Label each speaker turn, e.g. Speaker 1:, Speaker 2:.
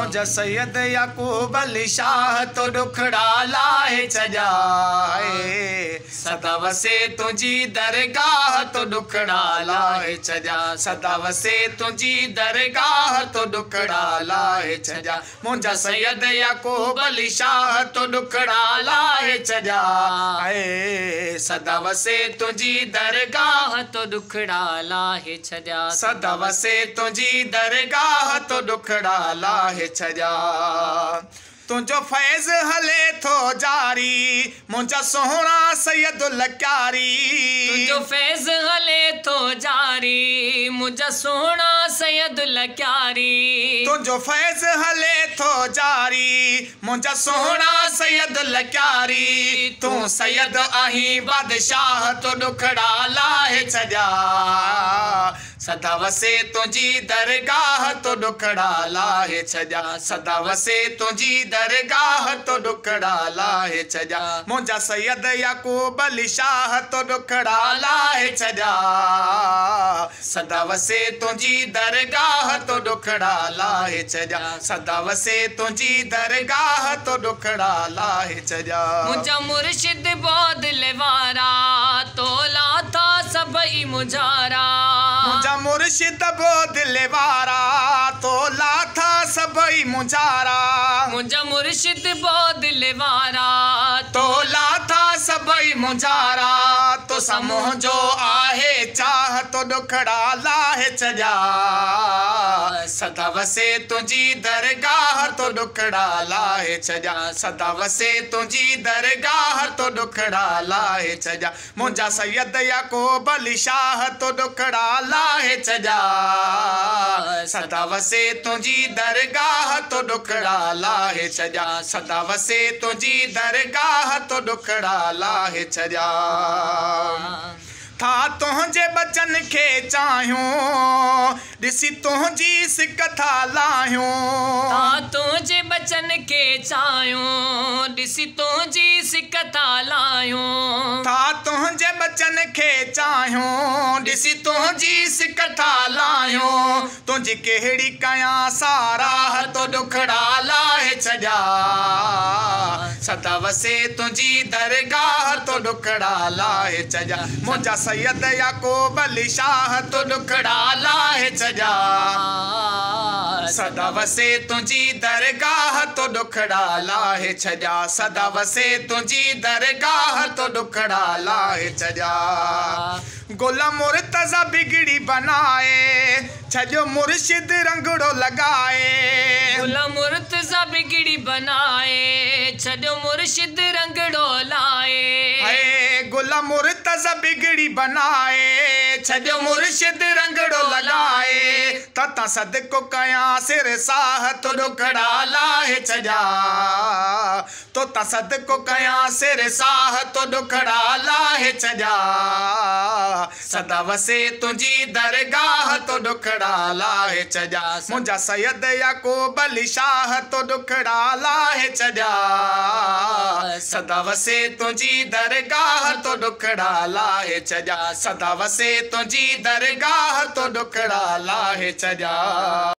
Speaker 1: मुंहिंजा सैयद याकूब अली शाह तो ॾुखड़ा लाहे छॾिया सदा वसे तुंहिंजी दरगाह तो ॾुखड़ा लाहे छॾिया सदा वसे तुंहिंजी दरगाह तो ॾुखड़ा लाहे छॾिया मुंहिंजा सैयद याकूब अली शाह तो ॾुखड़ा लाहे छॾिया सदा वसे तुंहिंजी दरगाह
Speaker 2: तो ॾुखड़ा लाहे छॾिया
Speaker 1: सदा वसे तुंहिंजी दरगाह तो ॾुखड़ा लाहे छॾिया तुंहिंजो फैज़ हले थो जारी मुंहिंजा सोहणा सैयदुल क्यारी
Speaker 2: तुंहिंजो फैज़ हले थो जारी मुंहिंजा सोहणा सैयदुल क्यारी
Speaker 1: तुंहिंजो फैज़ हले थो जारी मुंहिंजा सोहणा सैयदुल क्यारी तूं सैयद आहीं बादशाह तो ॾुखड़ा लाहे छॾिया सदा वसे तुंहिंजी दरगाह तो ॾुखड़ा लाहे छॾिया सदा वसे तुंहिंजी दरगाह तो ॾुखड़ा लाहे छॾिया मुंहिंजा सैयद याकूब अली शाह तो ॾुखड़ा लाहे छॾिया सदा वसे तुंहिंजी दरगाह तो ॾुखड़ा लाहे छॾिया सदा वसे तुंहिंजी दरगाह तो ॾुखड़ा लाहे छॾिया
Speaker 2: मुंहिंजा मुर्शिद बौदल वारा तो लाथा सभई मुजारा
Speaker 1: मुंहिंजा मुर्शिद बौदल वारा तो लाथा सभई मुजारा
Speaker 2: मुंहिंजा मुर्शिद बौदल वारा
Speaker 1: तो लाथा सभई मुजारा तो समूह जो आहे चाह तो ॾुखड़ा लाहे छॾिया सदा वसे तुंहिंजी दरगाह तो ॾुखड़ा लाहे छॾिया सदा वसे तुंहिंजी दरगाह तो ॾुखड़ा लाहे छॾिया मुंहिंजा सैयद याकूब अली शाह तो ॾुखड़ा लाहे छॾिया सदा वसे तुंहिंजी दरगाह तो ॾुखड़ा लाहे छॾिया सदा वसे तुंहिंजी दरगाह तो ॾुखड़ा लाहे छॾिया था तुंहिंजे बचन खे चाहियूं ॾिसी तुंहिंजी सिक था लाहियूं
Speaker 2: था तुंहिंजे बचन खे चाहियूं ॾिसी तुंहिंजी सिक था लाहियूं
Speaker 1: था तुंहिंजे बचन खे चाहियूं ॾिसी तुंहिंजी सिक था लाहियूं तुंहिंजी कहिड़ी कयां साराह तो ॾुखड़ा लाहे छॾिया सदा वसे तुंहिंजी दरगाह तो ॾुखड़ा लाहे छॾिया मुंहिंजा सैयद याकूब अली शाह तो ॾुखड़ा लाहे छॾिया सदा वसे तुंहिंजी दरगाह तो ॾुखड़ा लाहे छॾिया सदा वसे तुंहिंजी दरगाह तो ॾुखड़ा लाहे छॾिया गुल मुर्तज़ा बिगड़ी बनाए छॾियो मुर्शिद रंगड़ो लगाए
Speaker 2: गुल मुर्तज़ा बिगड़ी बनाए छॾियो मुर्शिद रंगड़ो लाए
Speaker 1: गुल मुर्तज़ा बिगड़ी बनाए छॾियो मुर्शिद रंगड़ो लगाए तता सदको कयां सिर साह तो ॾुखड़ा लाहे छॾिया तो ता सदको कयां सिर साह तो ॾुखड़ा लाहे छॾिया सदा वसे तुंहिंजी दरगाह तो ॾुखड़ा लाहे छॾिया मुंहिंजा सैयद याकूब अली शाह तो ॾुखड़ा लाहे छॾिया सदा वसे तुंहिंजी दरगाह तो ॾुखड़ा लाहे छॾिया सदा वसे तुंहिंजी दरगाह तो ॾुखड़ा लाहे छॾिया।